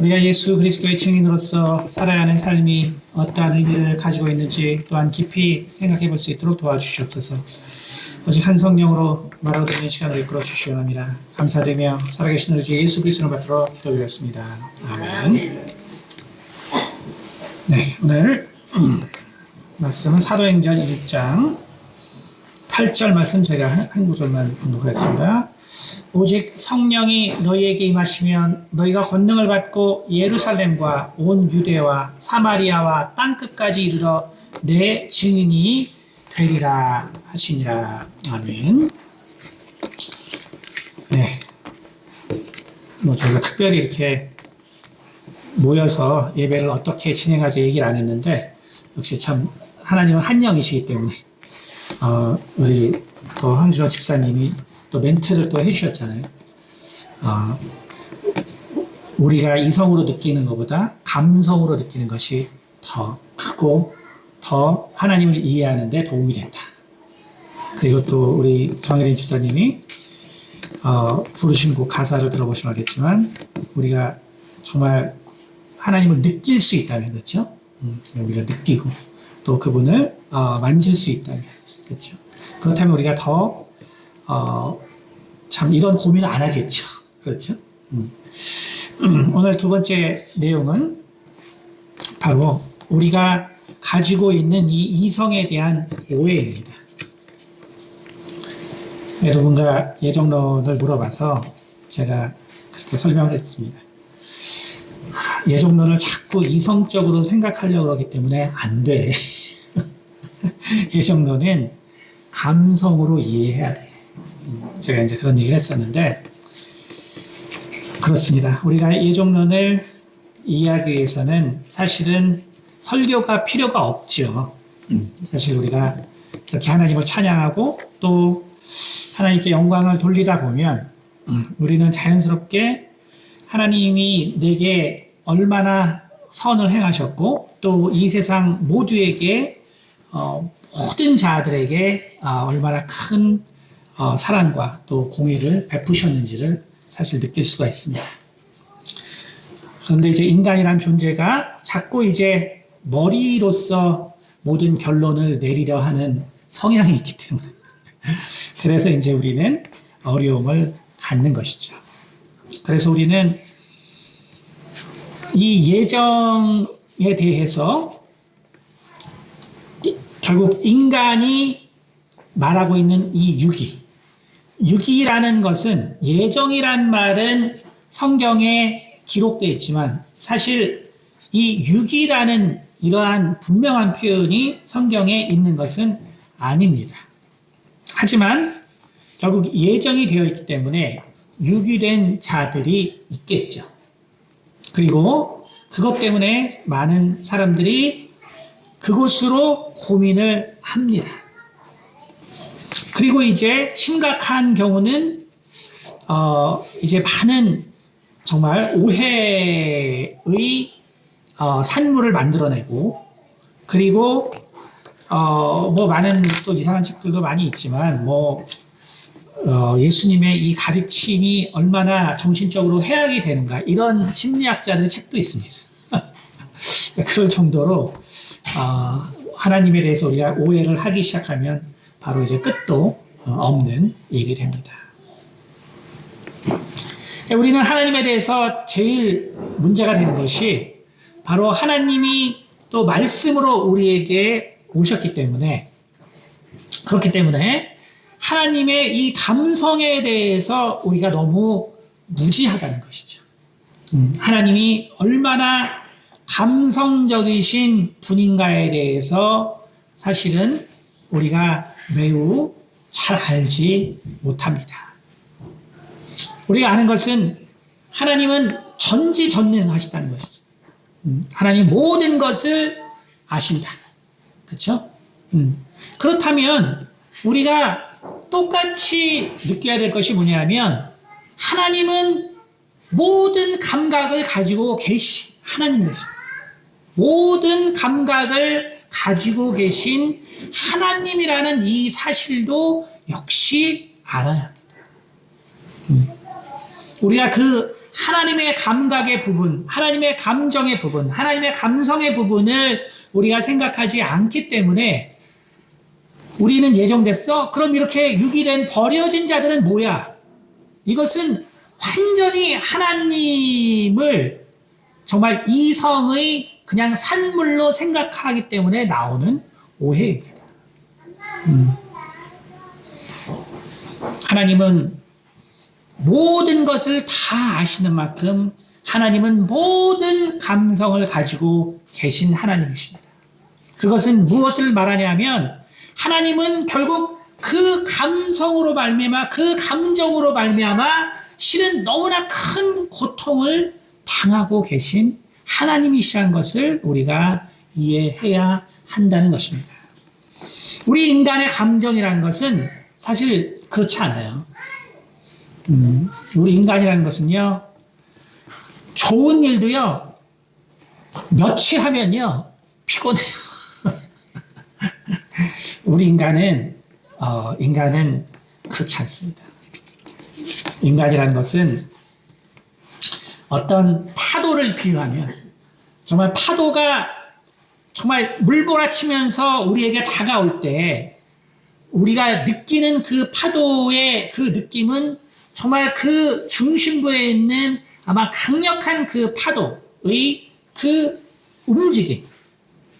우리가 예수 그리스도의 증인으로서 살아야 하는 삶이 어떠한 의미를 가지고 있는지 또한 깊이 생각해 볼 수 있도록 도와주시옵소서. 오직 한 성령으로 말하고 듣는 시간을 이끌어 주시옵나이다. 감사드리며 살아계신 우리 주 예수 그리스도를 받들어 기도드렸습니다. 아멘. 네, 오늘 말씀은 사도행전 1장 8절 말씀 제가 한 구절만 봉독하겠습니다. 오직 성령이 너희에게 임하시면 너희가 권능을 받고 예루살렘과 온 유대와 사마리아와 땅끝까지 이르러 내 증인이 되리라 하시니라. 아멘. 네. 저희가 특별히 이렇게 모여서 예배를 어떻게 진행하지 얘기를 안 했는데, 역시 참 하나님은 한 영이시기 때문에 우리 또 황준호 집사님이 또 멘트를 또 해주셨잖아요. 우리가 이성으로 느끼는 것보다 감성으로 느끼는 것이 더 크고 더 하나님을 이해하는 데 도움이 된다. 그리고 또 우리 정혜린 집사님이 부르신 곡 가사를 들어보시면 알겠지만, 우리가 정말 하나님을 느낄 수 있다면, 그렇죠? 우리가 느끼고 또 그분을 만질 수 있다면, 그렇죠? 그렇다면 우리가 더 참 이런 고민을 안 하겠죠. 그렇죠? 오늘 두 번째 내용은 바로 우리가 가지고 있는 이 이성에 대한 오해입니다. 여러분과 예정론을 물어봐서 제가 그렇게 설명을 했습니다. 예정론을 자꾸 이성적으로 생각하려고 그러기 때문에 안 돼. 예정론은 감성으로 이해해야 돼. 제가 이제 그런 얘기를 했었는데, 그렇습니다. 우리가 예정론을 이해하기 위해서는 사실은 설교가 필요가 없죠. 사실 우리가 이렇게 하나님을 찬양하고 또 하나님께 영광을 돌리다 보면 우리는 자연스럽게 하나님이 내게 얼마나 선을 행하셨고 또 이 세상 모두에게 모든 자들에게 얼마나 큰 사랑과 또 공의를 베푸셨는지를 사실 느낄 수가 있습니다. 그런데 이제 인간이란 존재가 자꾸 이제 머리로서 모든 결론을 내리려 하는 성향이 있기 때문에 그래서 이제 우리는 어려움을 갖는 것이죠. 그래서 우리는 이 예정에 대해서 결국 인간이 말하고 있는 이 유기라는 것은, 예정이란 말은 성경에 기록되어 있지만 사실 이 유기라는 이러한 분명한 표현이 성경에 있는 것은 아닙니다. 하지만 결국 예정이 되어 있기 때문에 유기된 자들이 있겠죠. 그리고 그것 때문에 많은 사람들이 그것으로 고민을 합니다. 그리고 이제 심각한 경우는 이제 많은 정말 오해의 산물을 만들어내고, 그리고 뭐 많은 또 이상한 책들도 많이 있지만 예수님의 이 가르침이 얼마나 정신적으로 해악이 되는가, 이런 심리학자들의 책도 있습니다. 그럴 정도로 하나님에 대해서 우리가 오해를 하기 시작하면 바로 이제 끝도 없는 일이 됩니다. 우리는 하나님에 대해서 제일 문제가 되는 것이 바로 하나님이 또 말씀으로 우리에게 오셨기 때문에, 그렇기 때문에 하나님의 이 감성에 대해서 우리가 너무 무지하다는 것이죠. 하나님이 얼마나 감성적이신 분인가에 대해서 사실은 우리가 매우 잘 알지 못합니다. 우리가 아는 것은 하나님은 전지전능하시다는 것이죠. 하나님 모든 것을 아신다. 그렇죠? 그렇다면 우리가 똑같이 느껴야 될 것이 뭐냐면, 하나님은 모든 감각을 가지고 계신 하나님이십니다. 모든 감각을 가지고 계신 하나님이라는 이 사실도 역시 알아야 합니다. 우리가 그 하나님의 감각의 부분, 하나님의 감정의 부분, 하나님의 감성의 부분을 우리가 생각하지 않기 때문에 우리는 예정됐어? 그럼 이렇게 유기된 버려진 자들은 뭐야? 이것은 완전히 하나님을 정말 이성의 그냥 산물로 생각하기 때문에 나오는 오해입니다. 하나님은 모든 것을 다 아시는 만큼 하나님은 모든 감성을 가지고 계신 하나님이십니다. 그것은 무엇을 말하냐면 하나님은 결국 그 감성으로 말미암아 그 감정으로 말미암아 실은 너무나 큰 고통을 당하고 계신 하나님이시라는 것을 우리가 이해해야 한다는 것입니다. 우리 인간의 감정이라는 것은 사실 그렇지 않아요. 우리 인간이라는 것은요, 좋은 일도요, 며칠 하면요, 피곤해요. 우리 인간은 그렇지 않습니다. 인간이라는 것은 어떤 파도를 비유하면 정말 파도가 정말 물몰아치면서 우리에게 다가올 때 우리가 느끼는 그 파도의 그 느낌은 정말 그 중심부에 있는 아마 강력한 그 파도의 그 움직임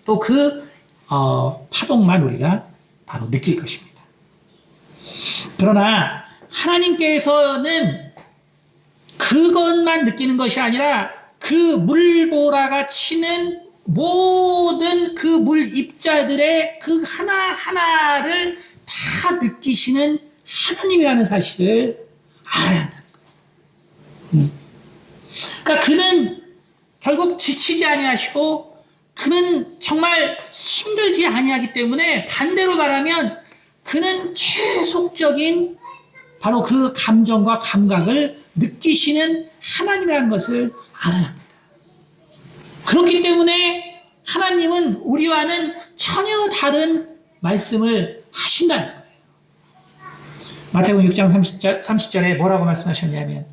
또 그 파동만 우리가 바로 느낄 것입니다. 그러나 하나님께서는 그것만 느끼는 것이 아니라 그 물보라가 치는 모든 그 물 입자들의 그 하나하나를 다 느끼시는 하나님이라는 사실을 알아야 한다는 거예요. 그러니까 그는 결국 지치지 아니하시고 그는 정말 힘들지 아니하기 때문에 반대로 말하면 그는 계속적인 바로 그 감정과 감각을 느끼시는 하나님이라는 것을 알아야 합니다. 그렇기 때문에 하나님은 우리와는 전혀 다른 말씀을 하신다는 거예요. 마태복음 6장 30절에 뭐라고 말씀하셨냐면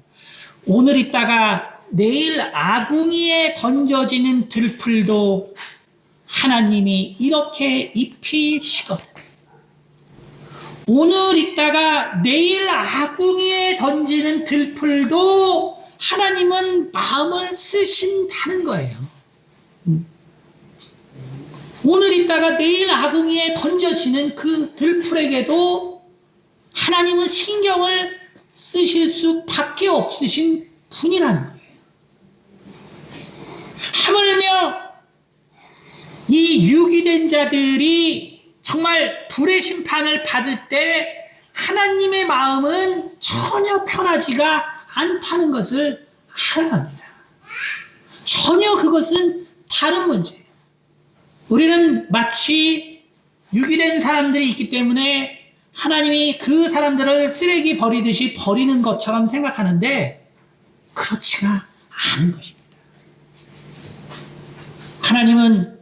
오늘 있다가 내일 아궁이에 던져지는 들풀도 하나님이 이렇게 입히시거든. 오늘 있다가 내일 아궁이에 던지는 들풀도 하나님은 마음을 쓰신다는 거예요. 오늘 있다가 내일 아궁이에 던져지는 그 들풀에게도 하나님은 신경을 쓰실 수밖에 없으신 분이라는 거예요. 하물며 이 유기된 자들이 정말 불의 심판을 받을 때 하나님의 마음은 전혀 편하지가 않다는 것을 알아야 합니다. 전혀 그것은 다른 문제예요. 우리는 마치 유기된 사람들이 있기 때문에 하나님이 그 사람들을 쓰레기 버리듯이 버리는 것처럼 생각하는데 그렇지가 않은 것입니다. 하나님은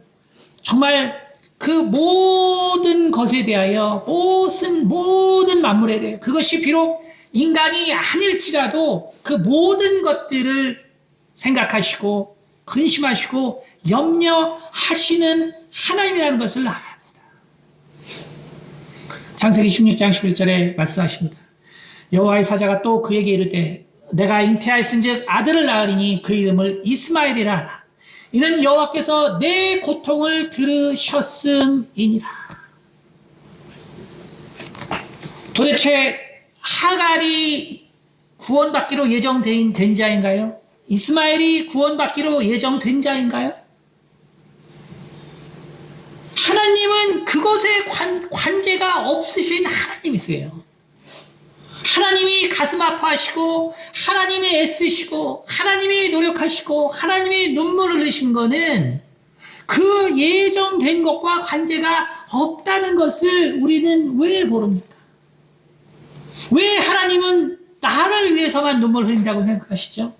정말 그 모든 것에 대하여 모든 만물에 대해 그것이 비록 인간이 아닐지라도 그 모든 것들을 생각하시고 근심하시고 염려하시는 하나님이라는 것을 알아야 합니다. 창세기 16장 11절에 말씀하십니다. 여호와의 사자가 또 그에게 이르되 내가 잉태하였은즉 아들을 낳으리니 그 이름을 이스마엘이라 하라. 이는 여호와께서 내 고통을 들으셨음이니라. 도대체 하갈이 구원받기로 예정된 자인가요? 이스마엘이 구원받기로 예정된 자인가요? 하나님은 그것에 관계가 없으신 하나님이세요. 하나님이 가슴 아파하시고 하나님이 애쓰시고 하나님이 노력하시고 하나님이 눈물을 흘리신 거는 그 예정된 것과 관계가 없다는 것을 우리는 왜 모릅니까? 왜 하나님은 나를 위해서만 눈물을 흘린다고 생각하시죠?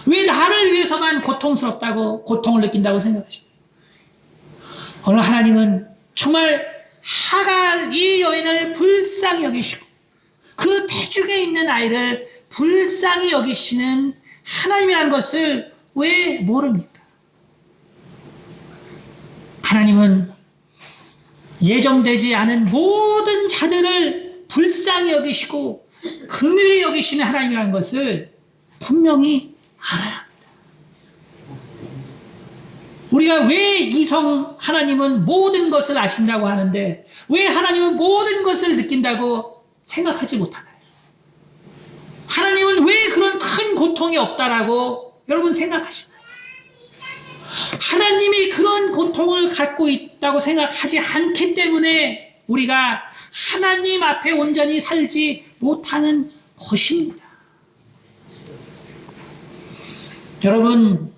왜 나를 위해서만 고통을 느낀다고 생각하시죠? 오늘 하나님은 정말 하갈 이 여인을 불쌍히 여기시고 그 태중에 있는 아이를 불쌍히 여기시는 하나님이라는 것을 왜 모릅니까? 하나님은 예정되지 않은 모든 자들을 불쌍히 여기시고 긍휼히 여기시는 하나님이라는 것을 분명히 알아야 합니다. 우리가 왜 이성 하나님은 모든 것을 아신다고 하는데 왜 하나님은 모든 것을 느낀다고 생각하지 못하나요? 하나님은 왜 그런 큰 고통이 없다라고 여러분 생각하시나요? 하나님이 그런 고통을 갖고 있다고 생각하지 않기 때문에 우리가 하나님 앞에 온전히 살지 못하는 것입니다. 여러분,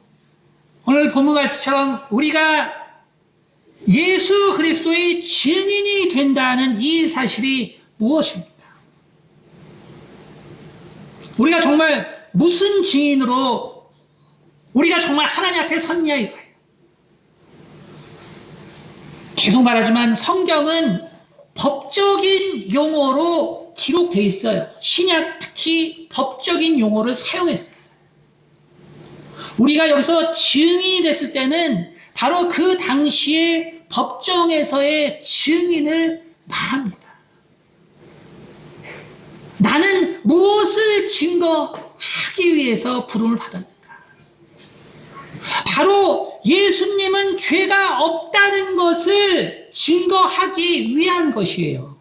오늘 본문 말씀처럼 우리가 예수 그리스도의 증인이 된다는 이 사실이 무엇입니까? 우리가 정말 무슨 증인으로 우리가 정말 하나님 앞에 섰냐 이거예요. 계속 말하지만 성경은 법적인 용어로 기록되어 있어요. 신약 특히 법적인 용어를 사용했습니다. 우리가 여기서 증인이 됐을 때는 바로 그 당시의 법정에서의 증인을 말합니다. 나는 무엇을 증거하기 위해서 부름을 받았는가? 바로 예수님은 죄가 없다는 것을 증거하기 위한 것이에요.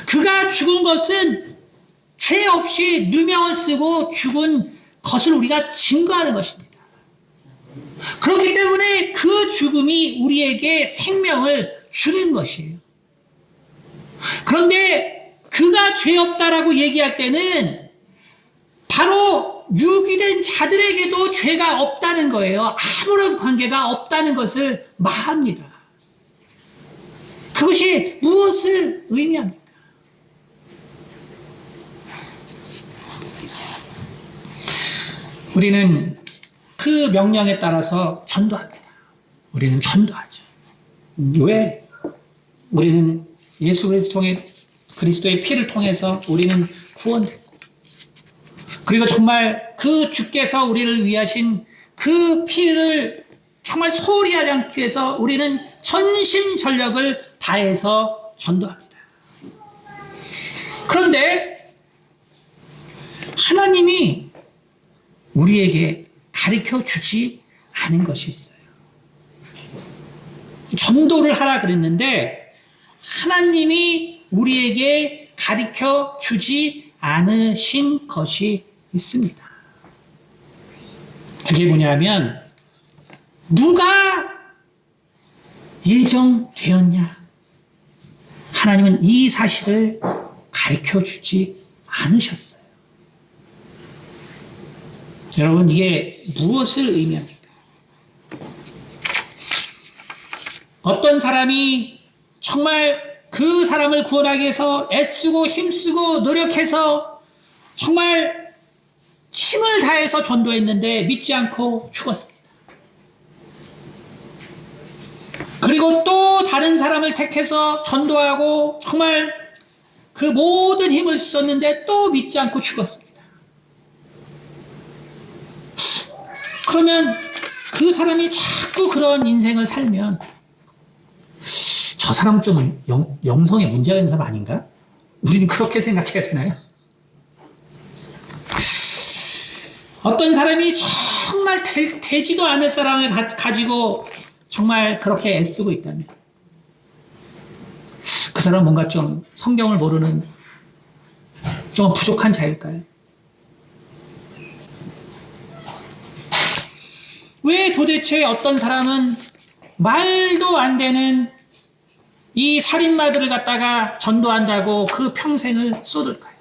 그가 죽은 것은 죄 없이 누명을 쓰고 죽은 것을 우리가 증거하는 것입니다. 그렇기 때문에 그 죽음이 우리에게 생명을 주는 것이에요. 그런데 그가 죄 없다라고 얘기할 때는 바로 유기된 자들에게도 죄가 없다는 거예요. 아무런 관계가 없다는 것을 말합니다. 그것이 무엇을 의미합니까? 우리는 그 명령에 따라서 전도합니다. 우리는 전도하죠. 왜? 우리는 예수 그리스도의 피를 통해서 우리는 구원됐고, 그리고 정말 그 주께서 우리를 위하신 그 피를 정말 소홀히 하지 않기 위해서 우리는 전심전력을 다해서 전도합니다. 그런데 하나님이 우리에게 가르쳐 주지 않은 것이 있어요. 전도를 하라 그랬는데 하나님이 우리에게 가르쳐 주지 않으신 것이 있습니다. 그게 뭐냐면 누가 예정되었냐? 하나님은 이 사실을 가르쳐 주지 않으셨어요. 여러분, 이게 무엇을 의미합니까? 어떤 사람이 정말 그 사람을 구원하기 위해서 애쓰고 힘쓰고 노력해서 정말 힘을 다해서 전도했는데 믿지 않고 죽었습니다. 그리고 또 다른 사람을 택해서 전도하고 정말 그 모든 힘을 썼는데 또 믿지 않고 죽었습니다. 그러면 그 사람이 자꾸 그런 인생을 살면 저 사람은 좀 영성에 문제가 있는 사람 아닌가? 우리는 그렇게 생각해야 되나요? 어떤 사람이 정말 되지도 않을 사람을 가지고 정말 그렇게 애쓰고 있다면 그 사람은 뭔가 좀 성경을 모르는 좀 부족한 자일까요? 왜 도대체 어떤 사람은 말도 안 되는 이 살인마들을 갖다가 전도한다고 그 평생을 쏟을까요?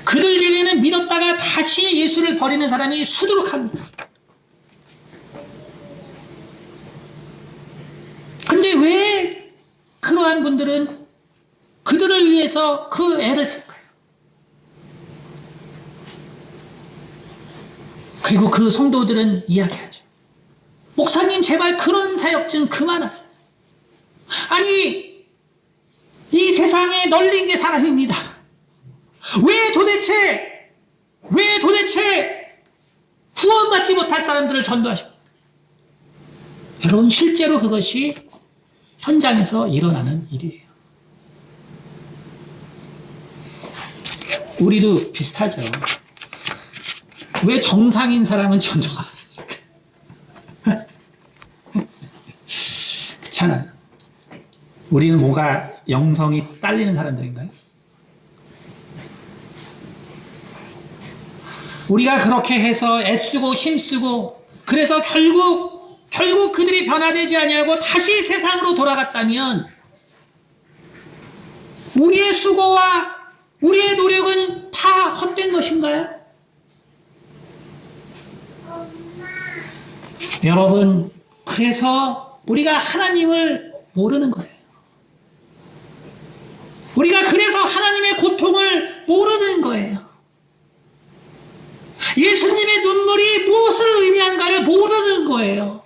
그들 중에는 믿었다가 다시 예수를 버리는 사람이 수두룩합니다. 근데 왜 그러한 분들은 그들을 위해서 그 애를 쓸까요? 그리고 그 성도들은 이야기하죠. 목사님, 제발 그런 사역 좀 그만하세요. 아니, 이 세상에 널린 게 사람입니다. 왜 도대체 구원받지 못할 사람들을 전도하십니까? 여러분, 실제로 그것이 현장에서 일어나는 일이에요. 우리도 비슷하죠. 왜 정상인 사람은 전도가 안 합니까? 그렇잖아요. 우리는 뭐가 영성이 딸리는 사람들인가요? 우리가 그렇게 해서 애쓰고 힘쓰고 그래서 결국 그들이 변화되지 아니하고 다시 세상으로 돌아갔다면 우리의 수고와 우리의 노력은 다 헛된 것인가요? 여러분, 그래서 우리가 하나님을 모르는 거예요. 우리가 그래서 하나님의 고통을 모르는 거예요. 예수님의 눈물이 무엇을 의미하는가를 모르는 거예요.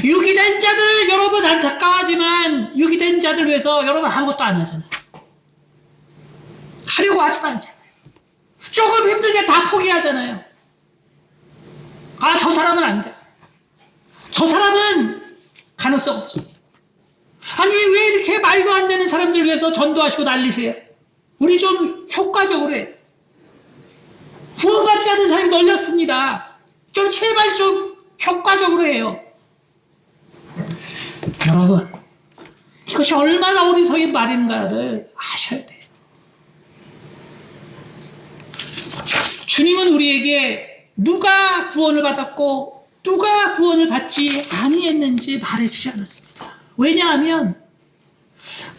유기된 자들, 여러분 안타까워하지만 유기된 자들 위해서 여러분 아무것도 안 하잖아요. 하려고 하지도 않잖아요. 조금 힘들게 다 포기하잖아요. 아, 저 사람은 안 돼. 저 사람은 가능성 없어. 아니, 왜 이렇게 말도 안 되는 사람들 위해서 전도하시고 난리세요? 우리 좀 효과적으로 해요. 구원받지 않은 사람이 널렸습니다. 좀 제발 좀 효과적으로 해요. 여러분, 이것이 얼마나 어리석은 말인가를 아셔야 돼요. 주님은 우리에게 누가 구원을 받았고 누가 구원을 받지 아니했는지 말해주지 않았습니다. 왜냐하면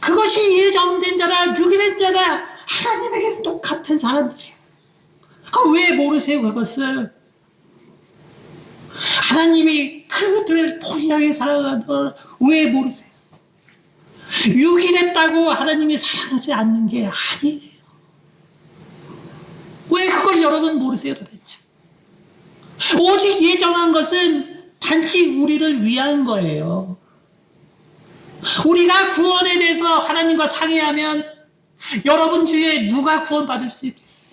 그것이 예정된 자라 유기된 자라 하나님에게 똑같은 사람들이에요. 왜 모르세요, 그것을? 하나님이 그들을 동일하게 사랑하는 걸 왜 모르세요? 유기됐다고 하나님이 사랑하지 않는 게 아니에요. 왜 그걸 여러분 모르세요, 도대체? 오직 예정한 것은 단지 우리를 위한 거예요. 우리가 구원에 대해서 하나님과 상의하면 여러분 중에 누가 구원받을 수 있겠어요?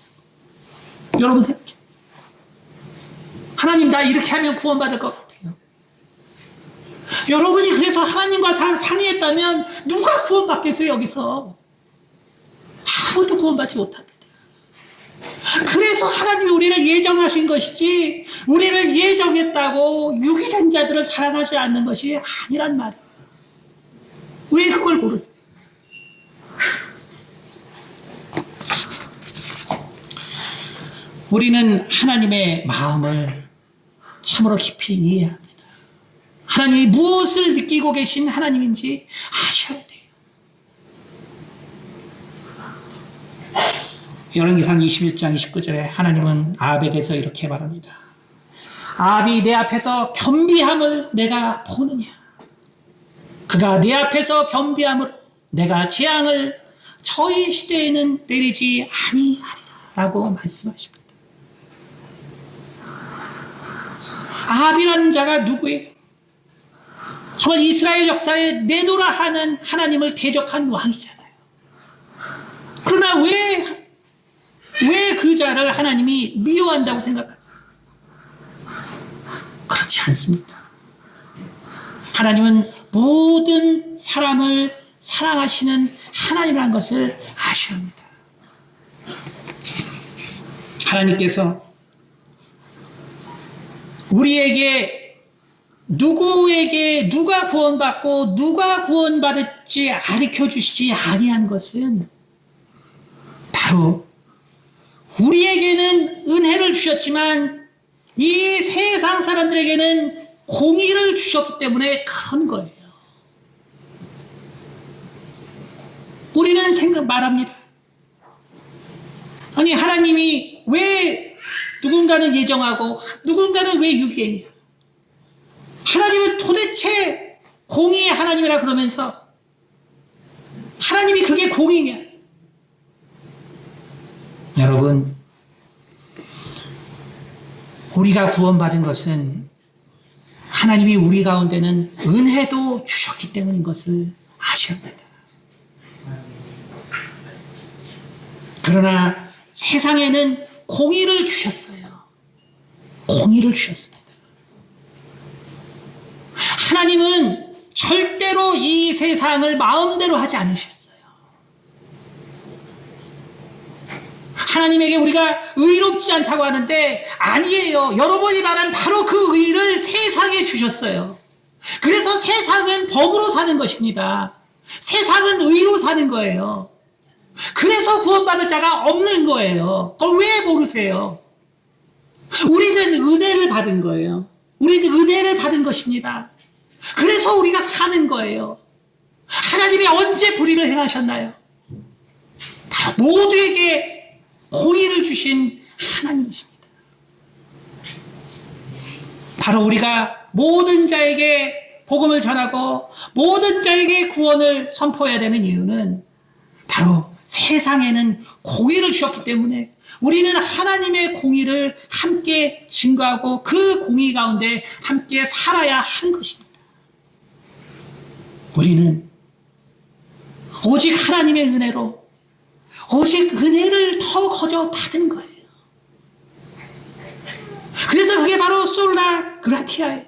여러분 생각해보세요. 하나님, 나 이렇게 하면 구원받을 것 같아요. 여러분이 그래서 하나님과 상의했다면 누가 구원받겠어요, 여기서? 아무도 구원받지 못합니다. 그래서 하나님이 우리를 예정하신 것이지 우리를 예정했다고 유기된 자들을 사랑하지 않는 것이 아니란 말이에요. 왜 그걸 모르세요? 우리는 하나님의 마음을 참으로 깊이 이해해야 합니다. 하나님이 무엇을 느끼고 계신 하나님인지 아셔야 돼요. 열왕기상 21장 29절에 하나님은 아합에게서 이렇게 말합니다. 아합이 내 앞에서 겸비함을 내가 보느냐? 그가 내 앞에서 겸비함으로 내가 재앙을 저희 시대에는 내리지 아니하리라고 말씀하십니다. 아합이라는 자가 누구예요? 정말 이스라엘 역사에 내노라 하는 하나님을 대적한 왕이잖아요. 그러나 왜 그 자를 하나님이 미워한다고 생각하세요? 그렇지 않습니다. 하나님은 모든 사람을 사랑하시는 하나님이라는 것을 아셔야 합니다. 하나님께서 우리에게 누구에게 누가 구원받고 누가 구원받을지 가르쳐 주시지 아니한 것은 바로 우리에게는 은혜를 주셨지만 이 세상 사람들에게는 공의를 주셨기 때문에 그런 거예요. 우리는 말합니다. 아니, 하나님이 왜 누군가는 예정하고 누군가는 왜 유기했냐? 하나님은 도대체 공의의 하나님이라 그러면서 하나님이 그게 공의냐? 여러분, 우리가 구원받은 것은 하나님이 우리 가운데는 은혜도 주셨기 때문인 것을 아셔야 합니다. 그러나 세상에는 공의를 주셨어요. 공의를 주셨습니다. 하나님은 절대로 이 세상을 마음대로 하지 않으셨어요. 하나님에게 우리가 의롭지 않다고 하는데 아니에요. 여러분이 말한 바로 그 의를 세상에 주셨어요. 그래서 세상은 법으로 사는 것입니다. 세상은 의로 사는 거예요. 그래서 구원받을 자가 없는 거예요. 그걸 왜 모르세요? 우리는 은혜를 받은 거예요. 우리는 은혜를 받은 것입니다. 그래서 우리가 사는 거예요. 하나님이 언제 불의를 행하셨나요? 바로 모두에게 공의를 주신 하나님이십니다. 바로 우리가 모든 자에게 복음을 전하고 모든 자에게 구원을 선포해야 되는 이유는 바로 세상에는 공의를 주셨기 때문에 우리는 하나님의 공의를 함께 증거하고 그 공의 가운데 함께 살아야 하는 것입니다. 우리는 오직 하나님의 은혜로 오직 은혜를 더 거저 받은 거예요. 그래서 그게 바로 솔라 그라티아예요.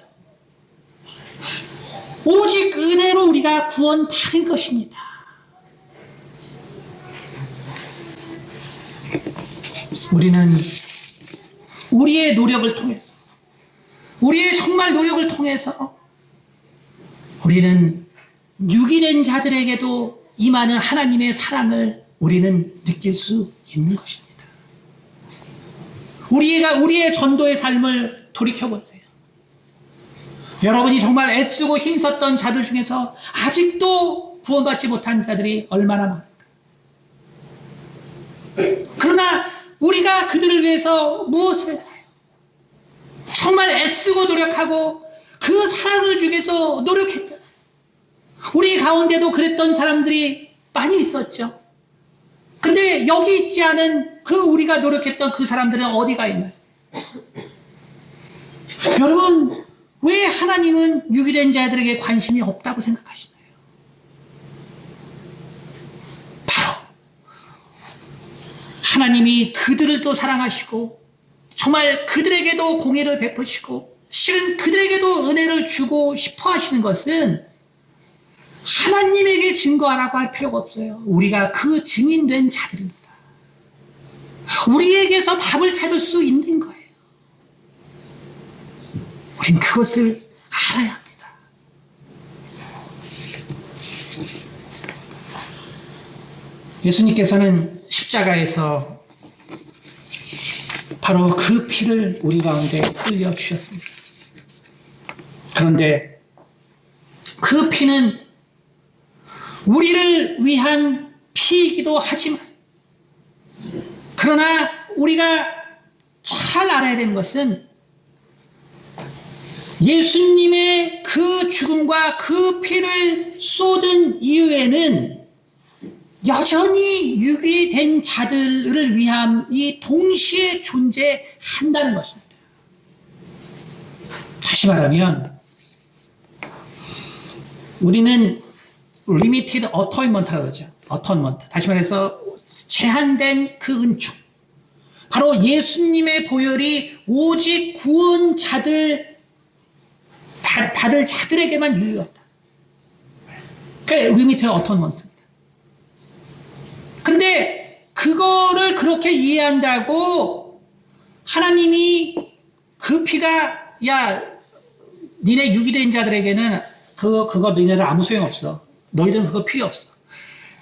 오직 은혜로 우리가 구원받은 것입니다. 우리는 우리의 노력을 통해서 우리의 정말 노력을 통해서 우리는 유기된 자들에게도 임하는 하나님의 사랑을 우리는 느낄 수 있는 것입니다. 우리의 전도의 삶을 돌이켜보세요. 여러분이 정말 애쓰고 힘썼던 자들 중에서 아직도 구원받지 못한 자들이 얼마나 많을까. 그러나 우리가 그들을 위해서 무엇을 해요? 정말 애쓰고 노력하고 그 사랑을 주기 위해서 노력했잖아요. 우리 가운데도 그랬던 사람들이 많이 있었죠. 근데 여기 있지 않은 그 우리가 노력했던 그 사람들은 어디가 있나요? 여러분, 왜 하나님은 유기된 자들에게 관심이 없다고 생각하시나요? 바로 하나님이 그들을 또 사랑하시고 정말 그들에게도 공의를 베푸시고 실은 그들에게도 은혜를 주고 싶어 하시는 것은 하나님에게 증거하라고 할 필요가 없어요. 우리가 그 증인된 자들입니다. 우리에게서 답을 찾을 수 있는 거예요. 우린 그것을 알아야 합니다. 예수님께서는 십자가에서 바로 그 피를 우리 가운데 흘려주셨습니다. 그런데 그 피는 우리를 위한 피이기도 하지만 그러나 우리가 잘 알아야 되는 것은 예수님의 그 죽음과 그 피를 쏟은 이후에는 여전히 유기된 자들을 위함이 동시에 존재한다는 것입니다. 다시 말하면 우리는 limited atonement라고 그러죠. atonement. 다시 말해서 제한된 그 은총. 바로 예수님의 보혈이 오직 구원자들 받을 자들에게만 유효하다. 그게 limited atonement입니다. 근데 그거를 그렇게 이해한다고 하나님이 그 피가 야 니네 유기된 자들에게는 그거 너희들 아무 소용없어. 너희들은 그거 필요 없어.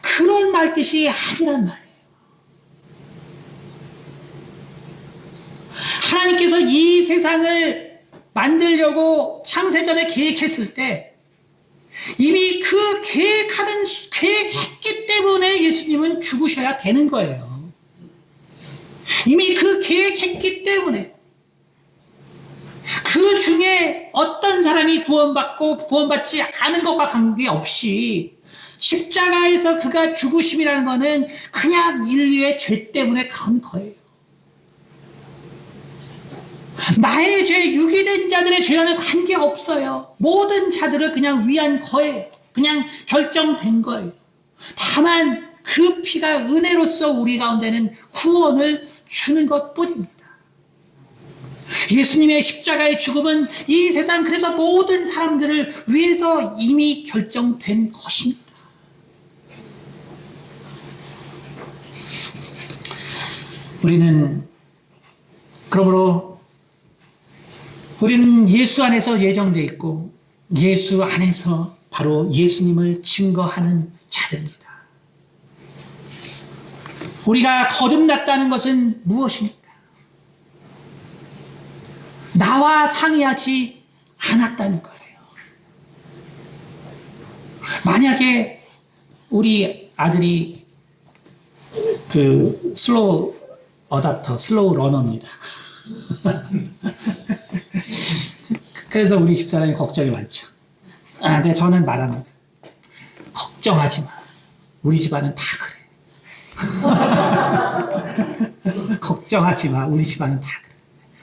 그런 말 뜻이 아니란 말이에요. 하나님께서 이 세상을 만들려고 창세전에 계획했을 때 이미 그 계획했기 때문에 예수님은 죽으셔야 되는 거예요. 이미 그 계획했기 때문에 그 중에 어떤 사람이 구원받고 구원받지 않은 것과 관계없이 십자가에서 그가 죽으심이라는 것은 그냥 인류의 죄 때문에 그런 거예요. 나의 죄, 유기된 자들의 죄와는 관계없어요. 모든 자들을 그냥 위한 거예요. 그냥 결정된 거예요. 다만 그 피가 은혜로서 우리 가운데는 구원을 주는 것뿐입니다. 예수님의 십자가의 죽음은 이 세상 그래서 모든 사람들을 위해서 이미 결정된 것입니다. 그러므로 우리는 예수 안에서 예정되어 있고 예수 안에서 바로 예수님을 증거하는 자들입니다. 우리가 거듭났다는 것은 무엇입니까? 나와 상의하지 않았다는 거예요. 만약에 우리 아들이 슬로우 어답터, 슬로우 러너입니다. 그래서 우리 집사람이 걱정이 많죠. 근데 저는 말합니다. 걱정하지 마. 우리 집안은 다 그래. 걱정하지 마. 우리 집안은 다 그래.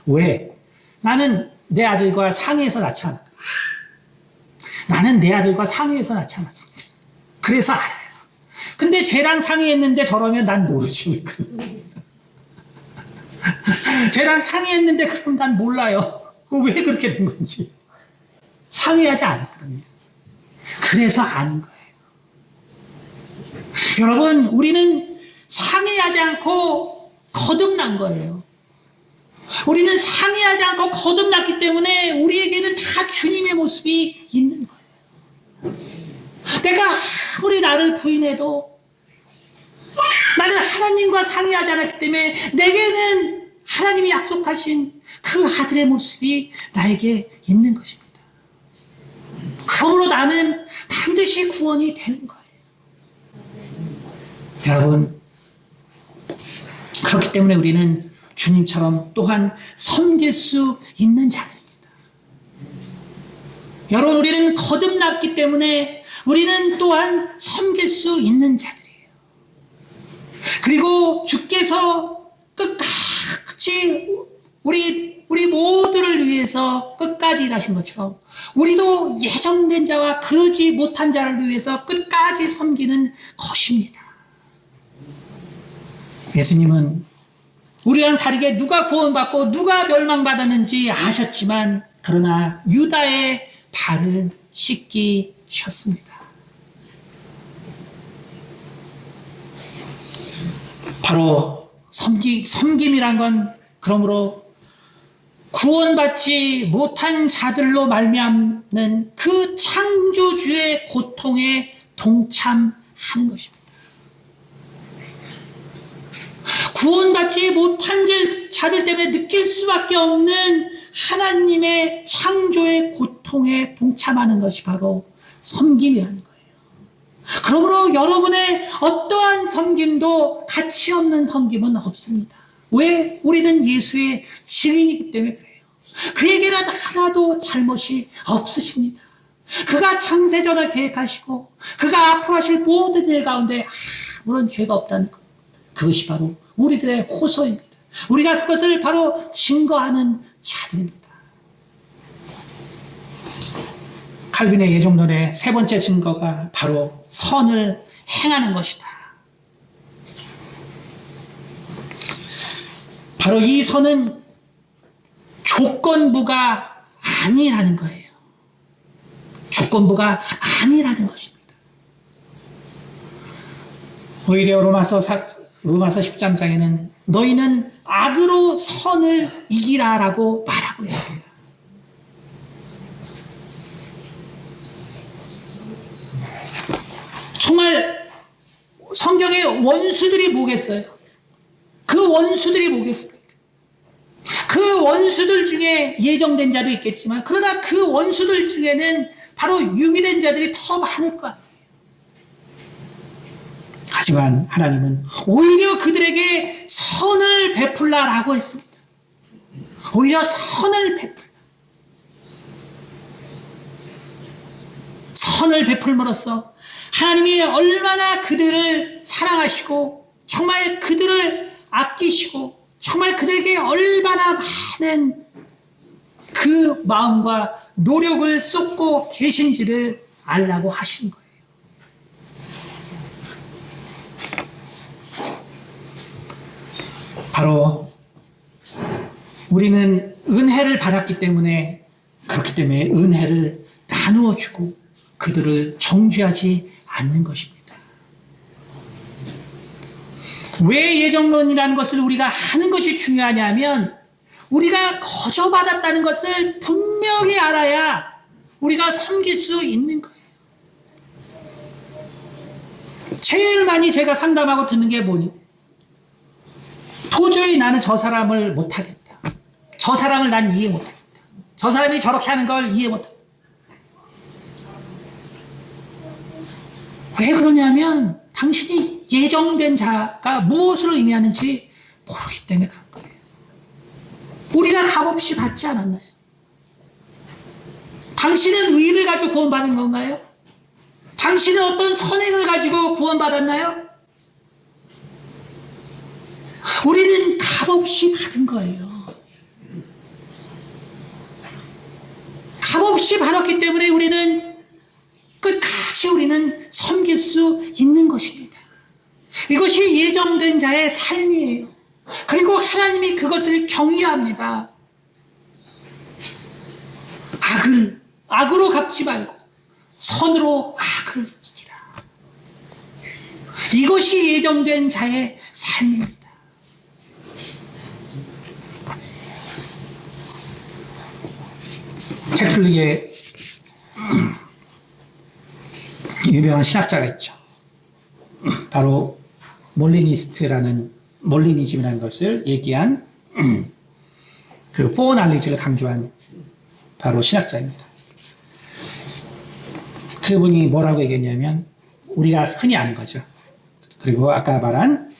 왜? 나는 내 아들과 상의해서 낳지 않았다. 나는 내 아들과 상의해서 낳지 않았습니다. 그래서 알아요. 근데 쟤랑 상의했는데 저러면 난 모르지. 쟤랑 상의했는데 그럼 난 몰라요. 왜 그렇게 된 건지. 상의하지 않았거든요. 그래서 아는 거예요. 여러분, 우리는 상의하지 않고 거듭난 거예요. 우리는 상의하지 않고 거듭났기 때문에 우리에게는 다 주님의 모습이 있는 거예요. 내가 아무리 나를 부인해도 나는 하나님과 상의하지 않았기 때문에 내게는 하나님이 약속하신 그 아들의 모습이 나에게 있는 것입니다. 그러므로 나는 반드시 구원이 되는 거예요. 여러분, 그렇기 때문에 우리는 주님처럼 또한 섬길 수 있는 자들입니다. 여러분, 우리는 거듭났기 때문에 우리는 또한 섬길 수 있는 자들이에요. 그리고 주께서 끝까지 우리 모두를 위해서 끝까지 일하신 것처럼 우리도 예정된 자와 그러지 못한 자를 위해서 끝까지 섬기는 것입니다. 예수님은 우리와는 다르게 누가 구원받고 누가 멸망받았는지 아셨지만 그러나 유다의 발을 씻기셨습니다. 바로 섬김이란 건 그러므로 구원받지 못한 자들로 말미암는 그 창조주의 고통에 동참하는 것입니다. 구원받지 못한 자들 때문에 느낄 수밖에 없는 하나님의 창조의 고통에 동참하는 것이 바로 섬김이라는 거예요. 그러므로 여러분의 어떠한 섬김도 가치 없는 섬김은 없습니다. 왜? 우리는 예수의 증인이기 때문에 그래요. 그에게는 하나도 잘못이 없으십니다. 그가 창세전을 계획하시고 그가 앞으로 하실 모든 일 가운데 아무런 죄가 없다는 것. 그것이 바로 우리들의 호소입니다. 우리가 그것을 바로 증거하는 자들입니다. 칼빈의 예정론의 세 번째 증거가 바로 선을 행하는 것이다. 바로 이 선은 조건부가 아니라는 거예요. 조건부가 아니라는 것입니다. 오히려 로마서 13장에는 너희는 악으로 선을 이기라라고 말하고 있습니다. 정말 성경의 원수들이 뭐겠어요? 그 원수들이 뭐겠습니까? 그 원수들 중에 예정된 자도 있겠지만 그러나 그 원수들 중에는 바로 유기된 자들이 더 많을 거 아니에요. 하지만 하나님은 오히려 그들에게 선을 베풀라라고 했습니다. 오히려 선을 베풀라. 선을 베풀므로써 하나님이 얼마나 그들을 사랑하시고 정말 그들을 아끼시고 정말 그들에게 얼마나 많은 그 마음과 노력을 쏟고 계신지를 알라고 하신 거예요. 바로 우리는 은혜를 받았기 때문에, 그렇기 때문에 은혜를 나누어 주고 그들을 정죄하지 않는 것입니다. 왜 예정론이라는 것을 우리가 하는 것이 중요하냐면, 우리가 거저 받았다는 것을 분명히 알아야 우리가 섬길 수 있는 거예요. 제일 많이 제가 상담하고 듣는 게 뭐니? 도저히 나는 저 사람을 못하겠다. 저 사람을 난 이해 못하겠다. 저 사람이 저렇게 하는 걸 이해 못하겠다. 왜 그러냐면 당신이 예정된 자가 무엇을 의미하는지 모르기 때문에 그런 거예요. 우리가 값없이 받지 않았나요? 당신은 의를 가지고 구원받은 건가요? 당신은 어떤 선행을 가지고 구원받았나요? 우리는 값없이 받은 거예요. 값없이 받았기 때문에 우리는 끝까지 우리는 섬길 수 있는 것입니다. 이것이 예정된 자의 삶이에요. 그리고 하나님이 그것을 경외합니다. 악으로 갚지 말고 선으로 악을 이기라. 이것이 예정된 자의 삶입니다. 캐톨릭의 유명한 신학자가 있죠. 바로 몰리니즘이라는 것을 얘기한 그 포어날리지를 강조한 바로 신학자입니다. 그분이 뭐라고 얘기했냐면, 우리가 흔히 아는 거죠. 그리고 아까 말한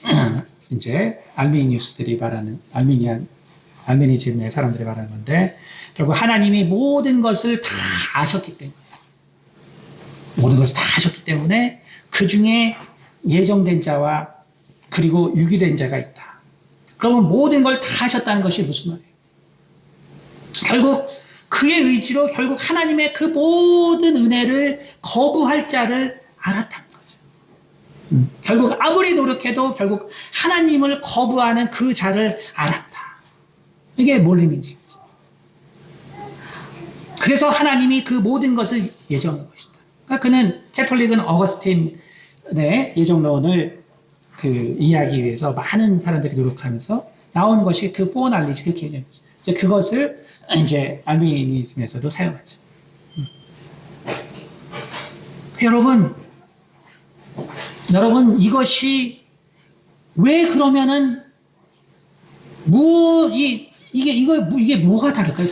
이제 알미니우스들이 말하는 알미니즘의 사람들이 말하는 건데, 결국 하나님이 모든 것을 다 아셨기 때문에 그 중에 예정된 자와 그리고 유기된 자가 있다. 그러면 모든 걸 다 하셨다는 것이 무슨 말이에요? 결국 그의 의지로 결국 하나님의 그 모든 은혜를 거부할 자를 알았다는 거죠. 결국 아무리 노력해도 결국 하나님을 거부하는 그 자를 알았다. 이게 몰리니즘이죠. 그래서 하나님이 그 모든 것을 예정한 것이다. 그러니까 캐톨릭은 어거스틴의 예정론을 이해하기 위해서 많은 사람들이 노력하면서 나온 것이 그 포어날리지 그 개념이죠. 이제 그것을 이제 알미니즘에서도 사용하죠. 여러분 이것이 왜 그러면은 이게 뭐가 다를까요?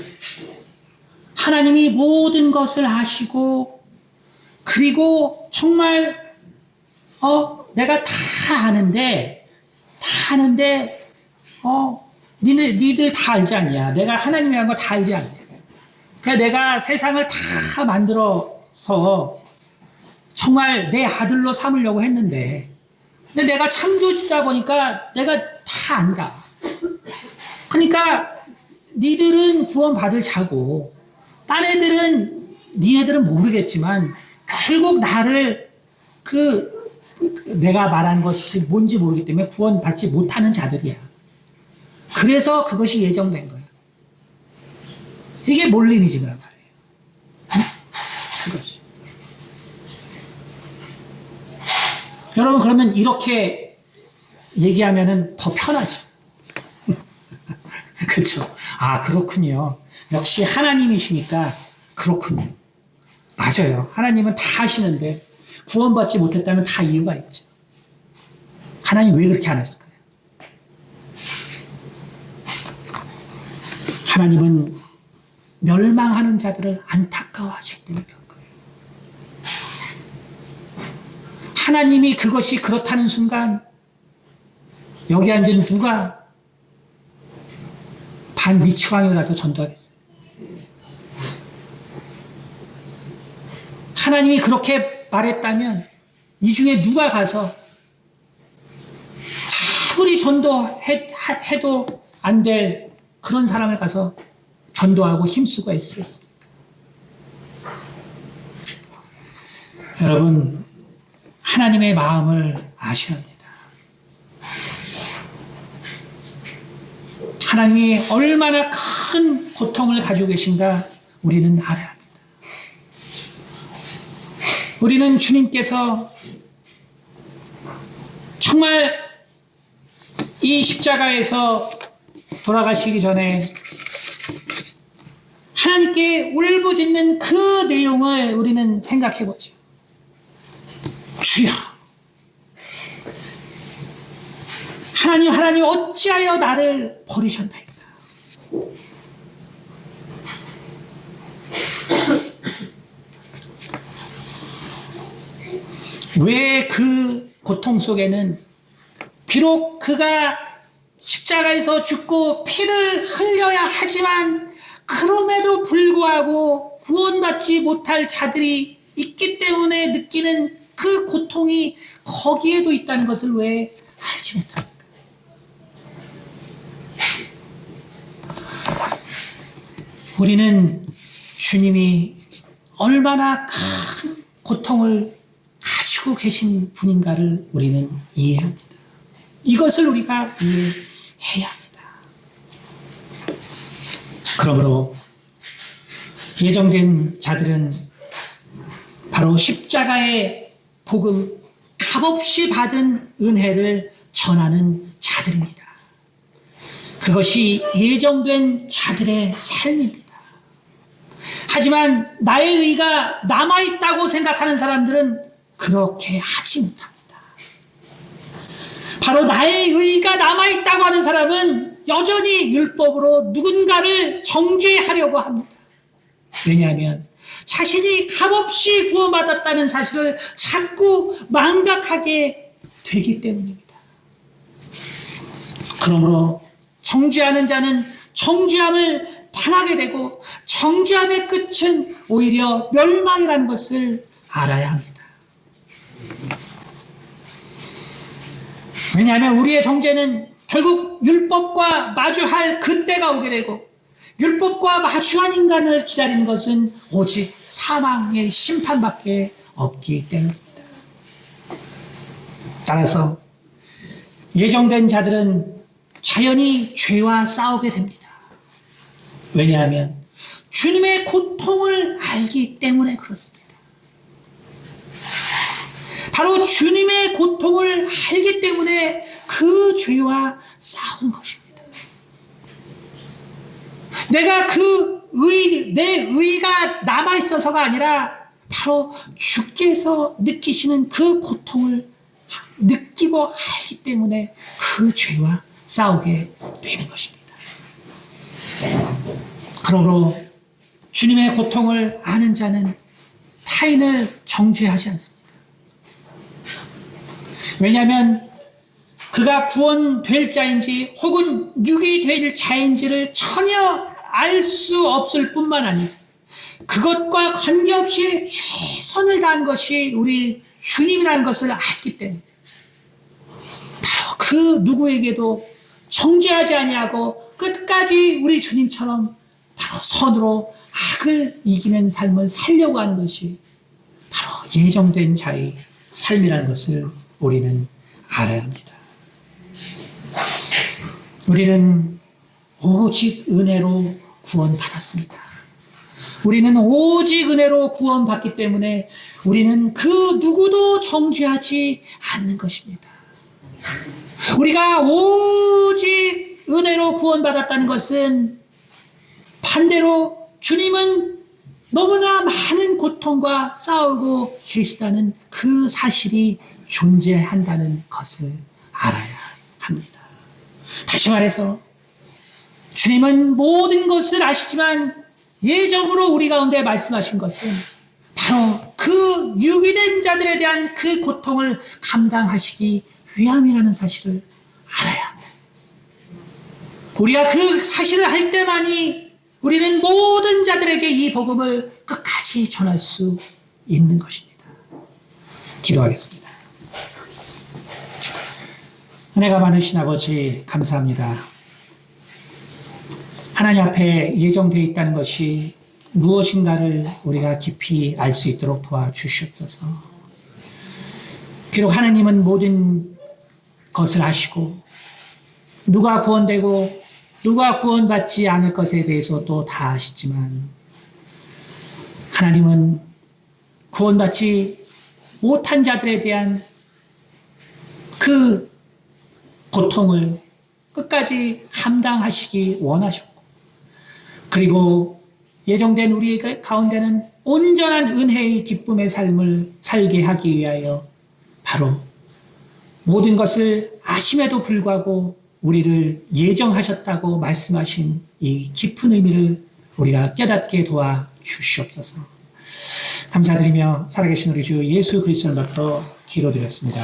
하나님이 모든 것을 아시고 그리고 정말 내가 다 아는데 니들 다 알지 않냐? 내가 하나님이라는 걸 다 알지 않냐? 그러니까 내가 세상을 다 만들어서 정말 내 아들로 삼으려고 했는데, 근데 내가 창조주다 보니까 내가 다 안다. 그러니까 니들은 구원받을 자고 딴 애들은 니네들은 모르겠지만 결국 나를 내가 말한 것이 뭔지 모르기 때문에 구원받지 못하는 자들이야. 그래서 그것이 예정된 거야. 이게 몰리니즘이란 말이에요. 그것이. 여러분, 그러면 이렇게 얘기하면은 더 편하죠. 그렇죠. 아, 그렇군요. 역시 하나님이시니까 그렇군요. 맞아요. 하나님은 다 하시는데 구원받지 못했다면 다 이유가 있죠. 하나님 왜 그렇게 안 했을까요? 하나님은 멸망하는 자들을 안타까워하시기 때문에 그런 거예요. 하나님이 그것이 그렇다는 순간 여기 앉은 누가 반미치광에 가서 전도하겠어요? 하나님이 그렇게 말했다면 이 중에 누가 가서 아무리 전도해도 안 될 그런 사람을 가서 전도하고 힘쓰고 있었습니까? 여러분, 하나님의 마음을 아셔야 합니다. 하나님이 얼마나 큰 고통을 가지고 계신가 우리는 알아야 합니다. 우리는 주님께서 정말 이 십자가에서 돌아가시기 전에 하나님께 울부짖는 그 내용을 우리는 생각해 보죠. 주여, 하나님 어찌하여 나를 버리셨나이까? 왜 그 고통 속에는 비록 그가 십자가에서 죽고 피를 흘려야 하지만 그럼에도 불구하고 구원받지 못할 자들이 있기 때문에 느끼는 그 고통이 거기에도 있다는 것을 왜 알지 못합니까? 우리는 주님이 얼마나 큰 고통을 가지고 계신 분인가를 우리는 이해합니다. 이것을 우리가 이해해야 합니다. 그러므로 예정된 자들은 바로 십자가의 복음, 값없이 받은 은혜를 전하는 자들입니다. 그것이 예정된 자들의 삶입니다. 하지만 나의 의가 남아있다고 생각하는 사람들은 그렇게 하지 못합니다. 바로 나의 의가 남아있다고 하는 사람은 여전히 율법으로 누군가를 정죄하려고 합니다. 왜냐하면 자신이 값없이 구원받았다는 사실을 자꾸 망각하게 되기 때문입니다. 그러므로 정죄하는 자는 정죄함을 당하게 되고 정죄함의 끝은 오히려 멸망이라는 것을 알아야 합니다. 왜냐하면 우리의 정죄는 결국 율법과 마주할 그때가 오게 되고 율법과 마주한 인간을 기다리는 것은 오직 사망의 심판밖에 없기 때문입니다. 따라서 예정된 자들은 자연히 죄와 싸우게 됩니다. 왜냐하면 주님의 고통을 알기 때문에 그렇습니다. 바로 주님의 고통을 알기 때문에 그 죄와 싸우는 것입니다. 내가 내 의가 남아있어서가 아니라 바로 주께서 느끼시는 그 고통을 느끼고 알기 때문에 그 죄와 싸우게 되는 것입니다. 그러므로 주님의 고통을 아는 자는 타인을 정죄하지 않습니다. 왜냐하면 그가 구원될 자인지 혹은 육이 될 자인지를 전혀 알 수 없을 뿐만 아니라 그것과 관계없이 최선을 다한 것이 우리 주님이라는 것을 알기 때문에 바로 그 누구에게도 정죄하지 아니하고 끝까지 우리 주님처럼 바로 선으로 악을 이기는 삶을 살려고 하는 것이 바로 예정된 자의 삶이라는 것을 우리는 알아야 합니다. 우리는 오직 은혜로 구원받았습니다. 우리는 오직 은혜로 구원받기 때문에 우리는 그 누구도 정죄하지 않는 것입니다. 우리가 오직 은혜로 구원받았다는 것은 반대로 주님은 너무나 많은 고통과 싸우고 계시다는 그 사실이 존재한다는 것을 알아야 합니다. 다시 말해서 주님은 모든 것을 아시지만 예정으로 우리 가운데 말씀하신 것은 바로 그 유기된 자들에 대한 그 고통을 감당하시기 위함이라는 사실을 알아야 합니다. 우리가 그 사실을 할 때만이 우리는 모든 자들에게 이 복음을 끝까지 전할 수 있는 것입니다. 기도하겠습니다. 은혜가 많으신 아버지 감사합니다. 하나님 앞에 예정되어 있다는 것이 무엇인가를 우리가 깊이 알 수 있도록 도와주시옵소서. 비록 하나님은 모든 것을 아시고 누가 구원되고 누가 구원받지 않을 것에 대해서도 다 아시지만 하나님은 구원받지 못한 자들에 대한 그 고통을 끝까지 감당하시기 원하셨고, 그리고 예정된 우리 가운데는 온전한 은혜의 기쁨의 삶을 살게 하기 위하여 바로 모든 것을 아심에도 불구하고 우리를 예정하셨다고 말씀하신 이 깊은 의미를 우리가 깨닫게 도와 주시옵소서. 감사드리며 살아계신 우리 주 예수 그리스도를 받들어 기도드렸습니다.